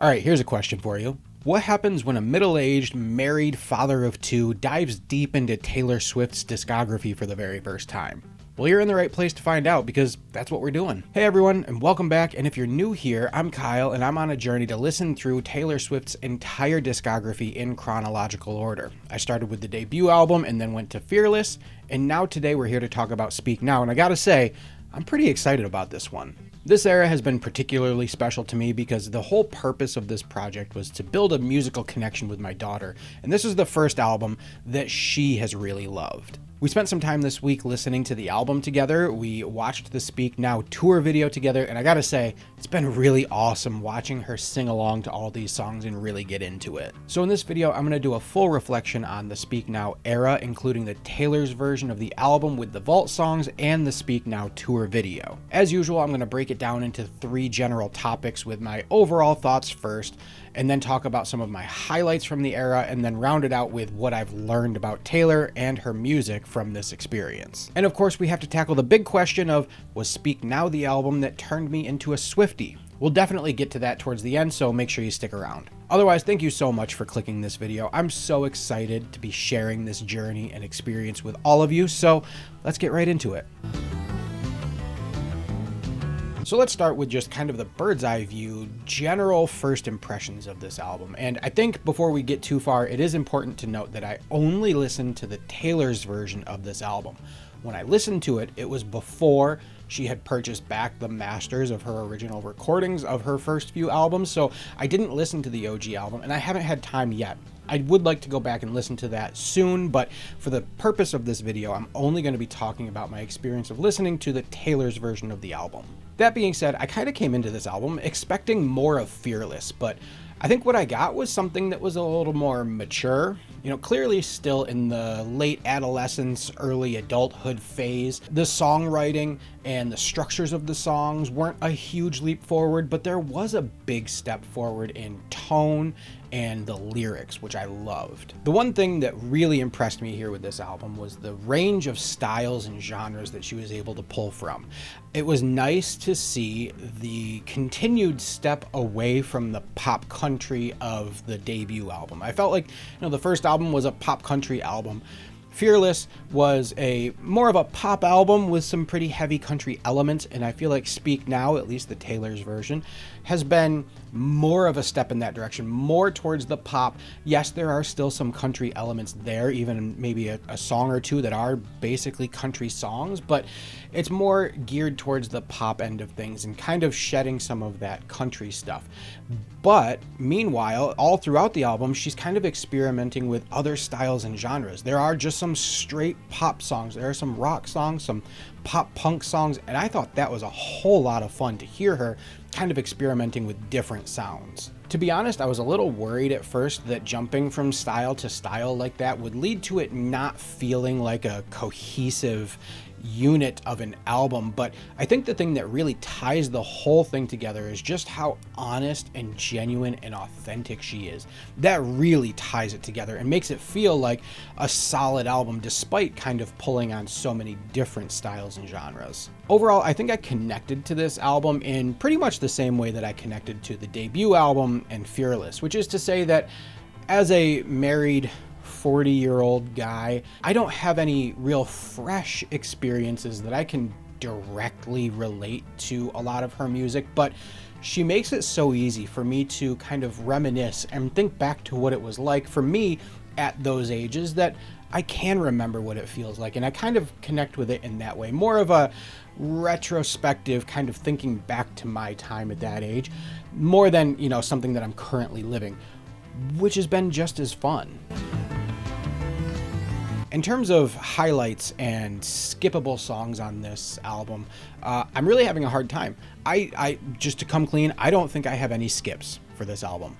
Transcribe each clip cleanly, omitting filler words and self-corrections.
All right, here's a question for you. What happens when a middle-aged, married father of two dives deep into Taylor Swift's discography for the very first time? Well, you're in the right place to find out because that's what we're doing. Hey everyone, and welcome back. And if you're new here, I'm Kyle, and I'm on a journey to listen through Taylor Swift's entire discography in chronological order. I started with the debut album and then went to Fearless, and now today we're here to talk about Speak Now, and I gotta say, I'm pretty excited about this one. This era has been particularly special to me because the whole purpose of this project was to build a musical connection with my daughter, and this is the first album that she has really loved. We spent some time this week listening to the album together. We watched the Speak Now tour video together, and I gotta say, it's been really awesome watching her sing along to all these songs and really get into it. So in this video, I'm gonna do a full reflection on the Speak Now era, including the Taylor's version of the album with the vault songs and the Speak Now tour video. As usual, I'm gonna break it down into three general topics with my overall thoughts first, and then talk about some of my highlights from the era, and then round it out with what I've learned about Taylor and her music from this experience. And of course, we have to tackle the big question of, was Speak Now the album that turned me into a Swiftie? We'll definitely get to that towards the end, so make sure you stick around. Otherwise, thank you so much for clicking this video. I'm so excited to be sharing this journey and experience with all of you, so let's get right into it. So let's start with just kind of the bird's eye view, general first impressions of this album. And I think before we get too far, it is important to note that I only listened to the Taylor's version of this album. When I listened to it, it was before she had purchased back the masters of her original recordings of her first few albums, so I didn't listen to the OG album, and I haven't had time yet. I would like to go back and listen to that soon, but for the purpose of this video, I'm only going to be talking about my experience of listening to the Taylor's version of the album. That being said, I kind of came into this album expecting more of Fearless, but I think what I got was something that was a little more mature. You know, clearly still in the late adolescence, early adulthood phase. The songwriting and the structures of the songs weren't a huge leap forward, but there was a big step forward in tone and the lyrics, which I loved. The one thing that really impressed me here with this album was the range of styles and genres that she was able to pull from. It was nice to see the continued step away from the pop country of the debut album. I felt like, the first album was a pop country album. Fearless was a more of a pop album with some pretty heavy country elements, and I feel like Speak Now, at least the Taylor's version, has been more of a step in that direction, more towards the pop. Yes, there are still some country elements there, even maybe a song or two that are basically country songs, but it's more geared towards the pop end of things and kind of shedding some of that country stuff. But meanwhile, all throughout the album, she's kind of experimenting with other styles and genres. There are just some straight pop songs, there are some rock songs, some pop punk songs, and I thought that was a whole lot of fun to hear her kind of experimenting with different sounds. To be honest, I was a little worried at first that jumping from style to style like that would lead to it not feeling like a cohesive unit of an album, but I think the thing that really ties the whole thing together is just how honest and genuine and authentic she is. That really ties it together and makes it feel like a solid album despite kind of pulling on so many different styles and genres. Overall, I think I connected to this album in pretty much the same way that I connected to the debut album and Fearless, which is to say that as a married 40-year-old guy, I don't have any real fresh experiences that I can directly relate to a lot of her music, but she makes it so easy for me to kind of reminisce and think back to what it was like for me at those ages, that I can remember what it feels like, and I kind of connect with it in that way. More of a retrospective kind of thinking back to my time at that age, more than, something that I'm currently living, which has been just as fun. In terms of highlights and skippable songs on this album, I'm really having a hard time. I just to come clean, I don't think I have any skips for this album.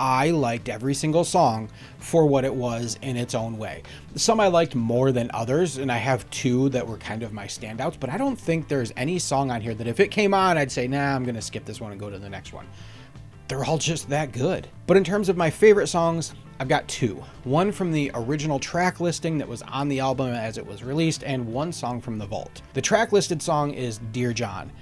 I liked every single song for what it was in its own way. Some I liked more than others, and I have two that were kind of my standouts, but I don't think there's any song on here that if it came on, I'd say, nah, I'm gonna skip this one and go to the next one. They're all just that good. But in terms of my favorite songs, I've got two. One from the original track listing that was on the album as it was released, and one song from the vault. The track listed song is Dear John.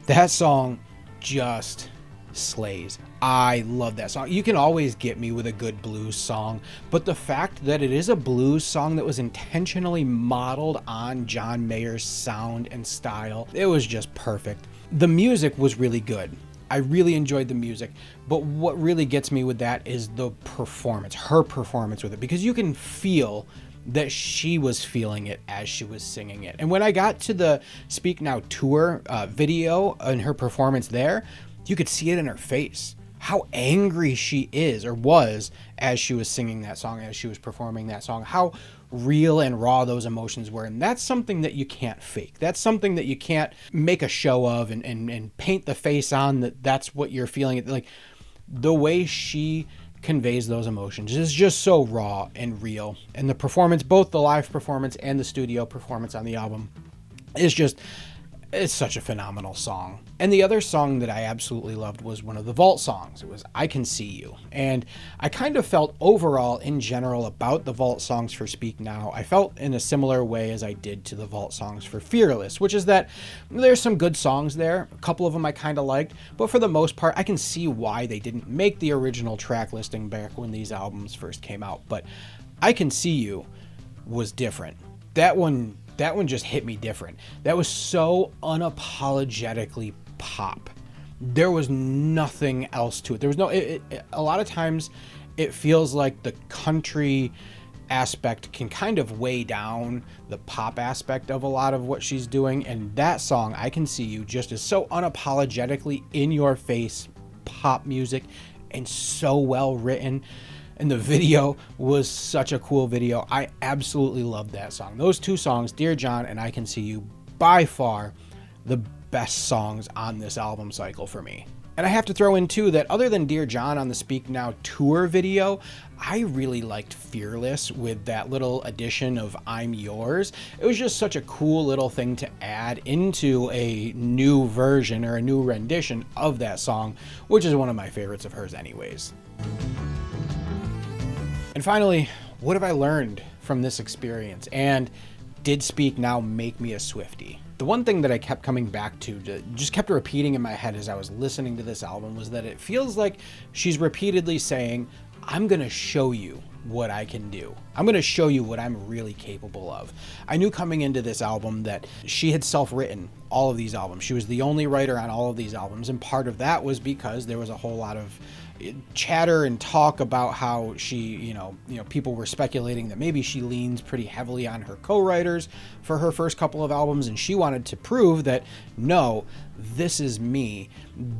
That song just slays. I love that song. You can always get me with a good blues song, but the fact that it is a blues song that was intentionally modeled on John Mayer's sound and style, it was just perfect. The music was really good. I really enjoyed the music, but what really gets me with that is the performance, her performance with it, because you can feel that she was feeling it as she was singing it. And when I got to the Speak Now tour video and her performance there, you could see it in her face, how angry she is or was as she was singing that song, as she was performing that song, how real and raw those emotions were. And that's something that you can't fake. That's something that you can't make a show of and paint the face on that that's what you're feeling. Like, the way she conveys those emotions is just so raw and real. And the performance, both the live performance and the studio performance on the album, is just, it's such a phenomenal song. And the other song that I absolutely loved was one of the Vault songs. It was I Can See You. And I kind of felt overall in general about the Vault songs for Speak Now, I felt in a similar way as I did to the Vault songs for Fearless, which is that there's some good songs there. A couple of them I kind of liked, but for the most part, I can see why they didn't make the original track listing back when these albums first came out. But I Can See You was different. That one just hit me different. That was so unapologetically pop. There was nothing else to it. There was no, a lot of times it feels like the country aspect can kind of weigh down the pop aspect of a lot of what she's doing. And that song, I Can See You, just is so unapologetically in your face pop music and so well written. And the video was such a cool video. I absolutely loved that song. Those two songs, Dear John and I Can See You, by far the best songs on this album cycle for me. And I have to throw in too that other than Dear John on the Speak Now tour video, I really liked Fearless with that little addition of I'm Yours. It was just such a cool little thing to add into a new version or a new rendition of that song, which is one of my favorites of hers anyways. And finally, what have I learned from this experience? And did Speak Now make me a Swiftie? The one thing that I kept coming back to, just kept repeating in my head as I was listening to this album, was that it feels like she's repeatedly saying, I'm going to show you what I can do. I'm going to show you what I'm really capable of. I knew coming into this album that she had self-written all of these albums. She was the only writer on all of these albums, and part of that was because there was a whole lot of chatter and talk about how she, you know, people were speculating that maybe she leans pretty heavily on her co-writers for her first couple of albums, and she wanted to prove that, no, this is me,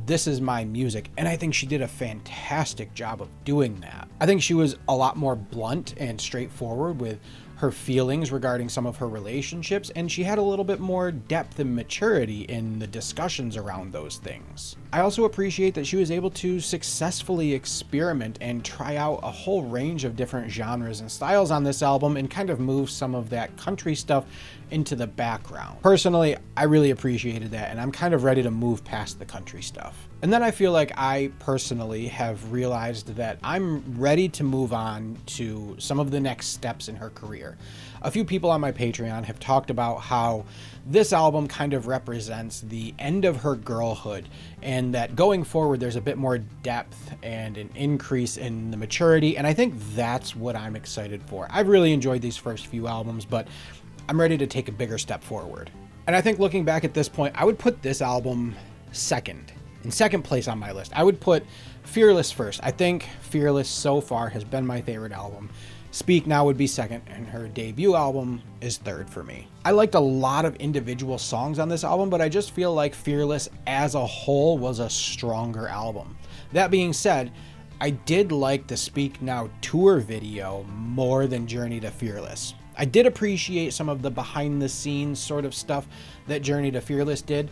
this is my music. And I think she did a fantastic job of doing that. I think she was a lot more blunt and straightforward with her feelings regarding some of her relationships, and she had a little bit more depth and maturity in the discussions around those things. I also appreciate that she was able to successfully experiment and try out a whole range of different genres and styles on this album and kind of move some of that country stuff into the background. Personally, I really appreciated that, and I'm kind of ready to move past the country stuff. And then I feel like I personally have realized that I'm ready to move on to some of the next steps in her career. A few people on my Patreon have talked about how this album kind of represents the end of her girlhood, and that going forward there's a bit more depth and an increase in the maturity, and I think that's what I'm excited for. I've really enjoyed these first few albums, but I'm ready to take a bigger step forward. And I think looking back at this point, I would put this album in second place on my list. I would put Fearless first. I think Fearless so far has been my favorite album. Speak Now would be second, and her debut album is third for me. I liked a lot of individual songs on this album, but I just feel like Fearless as a whole was a stronger album. That being said, I did like the Speak Now tour video more than Journey to Fearless. I did appreciate some of the behind the scenes sort of stuff that Journey to Fearless did,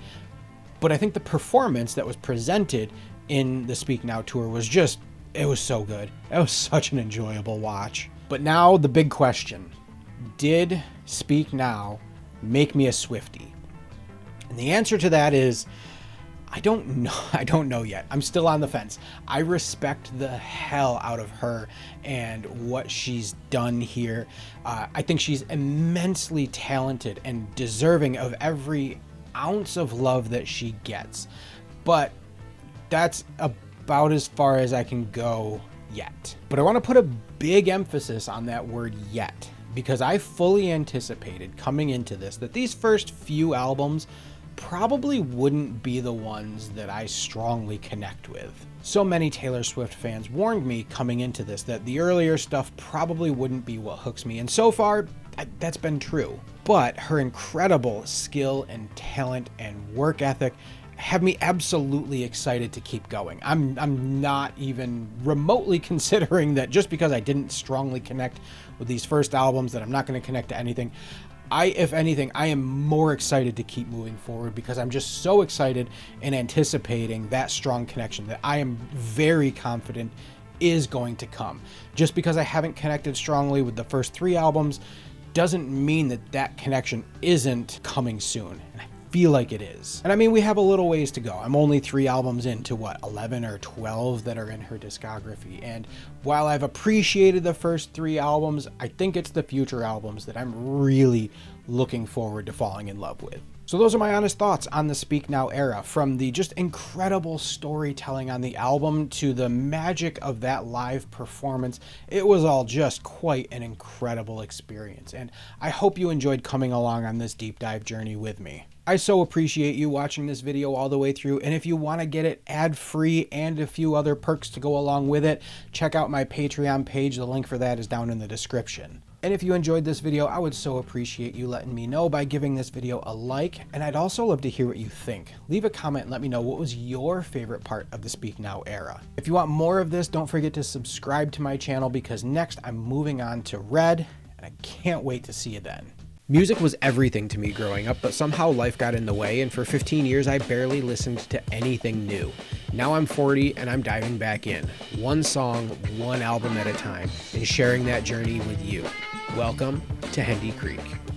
but I think the performance that was presented in the Speak Now tour was just, it was so good. It was such an enjoyable watch. But now the big question, did Speak Now make me a Swiftie? And the answer to that is, I don't know yet. I'm still on the fence. I respect the hell out of her and what she's done here. I think she's immensely talented and deserving of every ounce of love that she gets. But that's about as far as I can go yet. But I want to put a big emphasis on that word yet, because I fully anticipated coming into this that these first few albums probably wouldn't be the ones that I strongly connect with. So many Taylor Swift fans warned me coming into this that the earlier stuff probably wouldn't be what hooks me, and so far that's been true. But her incredible skill and talent and work ethic have me absolutely excited to keep going. I'm not even remotely considering that just because I didn't strongly connect with these first albums that I'm not going to connect to anything. If anything, I am more excited to keep moving forward because I'm just so excited and anticipating that strong connection that I am very confident is going to come. Just because I haven't connected strongly with the first 3 albums doesn't mean that that connection isn't coming soon. And I feel like it is. And I mean, we have a little ways to go. I'm only 3 albums into what, 11 or 12 that are in her discography. And while I've appreciated the first 3 albums, I think it's the future albums that I'm really looking forward to falling in love with. So those are my honest thoughts on the Speak Now era, from the just incredible storytelling on the album to the magic of that live performance. It was all just quite an incredible experience, and I hope you enjoyed coming along on this deep dive journey with me. I so appreciate you watching this video all the way through, and if you want to get it ad-free and a few other perks to go along with it, check out my Patreon page. The link for that is down in the description. And if you enjoyed this video, I would so appreciate you letting me know by giving this video a like, and I'd also love to hear what you think. Leave a comment and let me know what was your favorite part of the Speak Now era. If you want more of this, don't forget to subscribe to my channel, because next I'm moving on to Red, and I can't wait to see you then. Music was everything to me growing up, but somehow life got in the way, and for 15 years I barely listened to anything new. Now I'm 40 and I'm diving back in, one song, one album at a time, and sharing that journey with you. Welcome to HendyCreek.